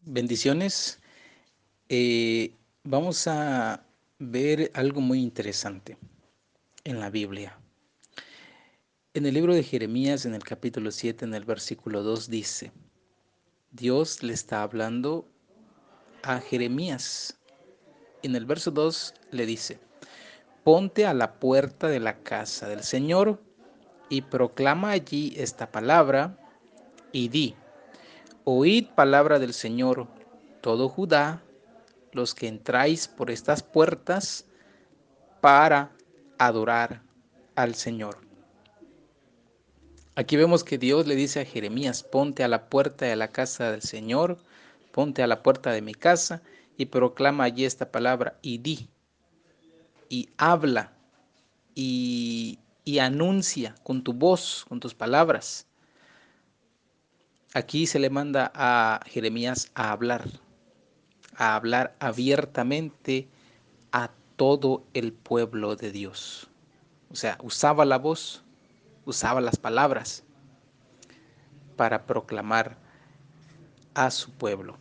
Bendiciones. Eh, Vamos a ver algo muy interesante en la Biblia. En el libro de Jeremías, en el capítulo 7, en el versículo 2 dice, Dios le está hablando a Jeremías. En el verso 2 le dice, ponte a la puerta de la casa del Señor y proclama allí esta palabra y di, oíd palabra del Señor, todo Judá, los que entráis por estas puertas, para adorar al Señor. Aquí vemos que Dios le dice a Jeremías, ponte a la puerta de la casa del Señor, ponte a la puerta de mi casa y proclama allí esta palabra y di, y habla, y anuncia con tu voz, con tus palabras. Aquí se le manda a Jeremías a hablar abiertamente a todo el pueblo de Dios. O sea, usaba la voz, usaba las palabras para proclamar a su pueblo.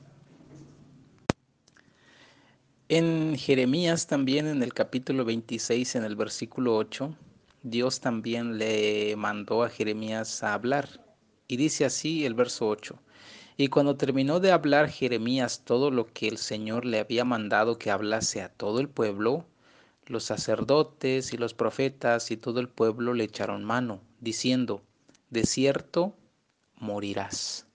En Jeremías también, en el capítulo 26, en el versículo 8, Dios también le mandó a Jeremías a hablar. Y dice así el verso 8. Y cuando terminó de hablar Jeremías todo lo que el Señor le había mandado que hablase a todo el pueblo, los sacerdotes y los profetas y todo el pueblo le echaron mano, diciendo, de cierto morirás.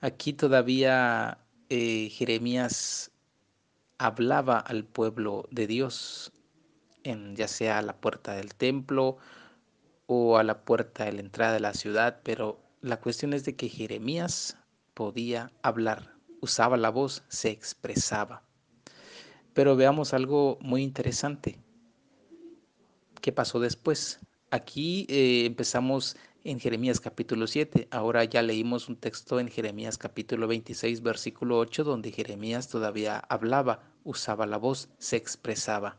Aquí todavía Jeremías hablaba al pueblo de Dios, ya sea a la puerta del templo o a la puerta de la entrada de la ciudad, pero la cuestión es de que Jeremías podía hablar, usaba la voz, se expresaba. Pero veamos algo muy interesante. ¿Qué pasó después? Aquí empezamos en Jeremías capítulo 7. Ahora ya leímos un texto en Jeremías capítulo 26, versículo 8, donde Jeremías todavía hablaba, usaba la voz, se expresaba.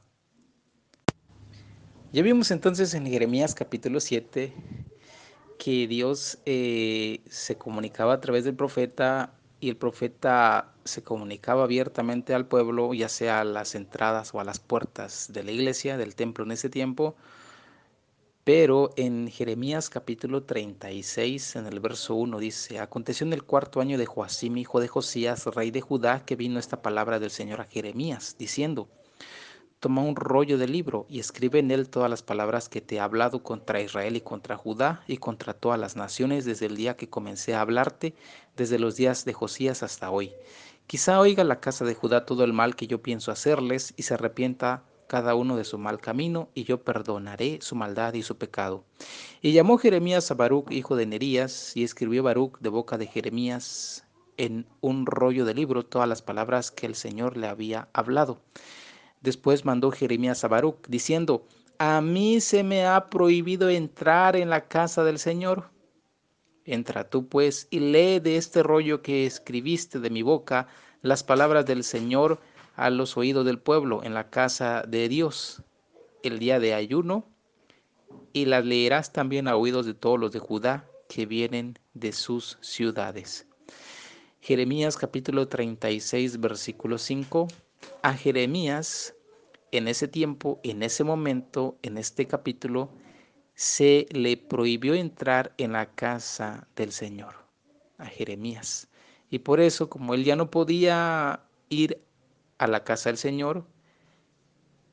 Ya vimos entonces en Jeremías capítulo 7 que Dios se comunicaba a través del profeta y el profeta se comunicaba abiertamente al pueblo, ya sea a las entradas o a las puertas de la iglesia, del templo en ese tiempo. Pero en Jeremías capítulo 36, en el verso 1 dice, aconteció en el cuarto año de Joacim, hijo de Josías, rey de Judá, que vino esta palabra del Señor a Jeremías, diciendo, toma un rollo de libro y escribe en él todas las palabras que te he hablado contra Israel y contra Judá y contra todas las naciones desde el día que comencé a hablarte, desde los días de Josías hasta hoy. Quizá oiga la casa de Judá todo el mal que yo pienso hacerles y se arrepienta cada uno de su mal camino, y yo perdonaré su maldad y su pecado. Y llamó Jeremías a Baruc, hijo de Nerías, y escribió Baruc de boca de Jeremías en un rollo de libro todas las palabras que el Señor le había hablado. Después mandó Jeremías a Baruc, diciendo, a mí se me ha prohibido entrar en la casa del Señor. Entra tú pues y lee de este rollo que escribiste de mi boca las palabras del Señor a los oídos del pueblo en la casa de Dios el día de ayuno, y las leerás también a oídos de todos los de Judá que vienen de sus ciudades. Jeremías capítulo 36, versículo 5. A Jeremías en ese tiempo, en ese momento, en este capítulo, se le prohibió entrar en la casa del Señor, a Jeremías. Y por eso, como él ya no podía ir a la casa del Señor,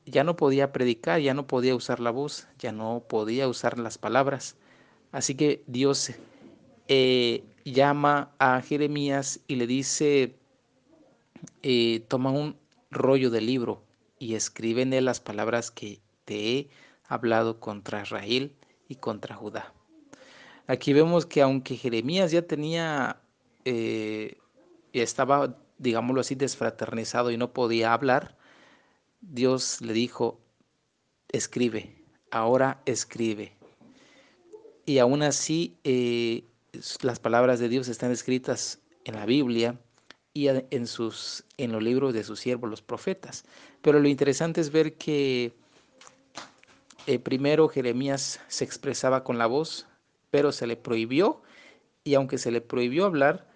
ya no podía predicar, ya no podía usar la voz, ya no podía usar las palabras. Así que Dios llama a Jeremías y le dice, toma un rollo de libro y escribe en él las palabras que te he hablado contra Israel y contra Judá. Aquí vemos que aunque Jeremías ya tenía, ya estaba, digámoslo así, desfraternizado y no podía hablar, Dios le dijo, escribe, ahora escribe. Y aún así, las palabras de Dios están escritas en la Biblia y en los libros de sus siervos, los profetas. Pero lo interesante es ver que primero Jeremías se expresaba con la voz, pero se le prohibió, y aunque se le prohibió hablar,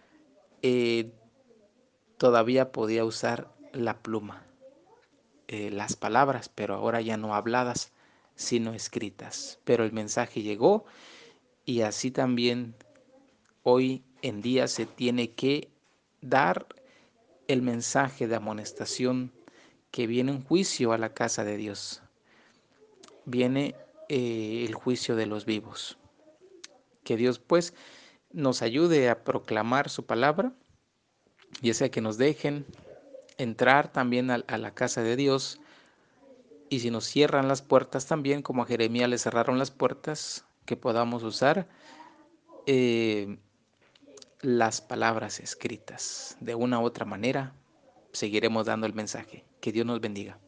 eh, todavía podía usar la pluma, las palabras, pero ahora ya no habladas, sino escritas. Pero el mensaje llegó y así también hoy en día se tiene que dar el mensaje de amonestación que viene un juicio a la casa de Dios. Viene el juicio de los vivos. Que Dios pues nos ayude a proclamar su palabra, ya sea que nos dejen entrar también a la casa de Dios, y si nos cierran las puertas también, como a Jeremías le cerraron las puertas, que podamos usar eh, las palabras escritas. De una u otra manera, seguiremos dando el mensaje. Que Dios nos bendiga.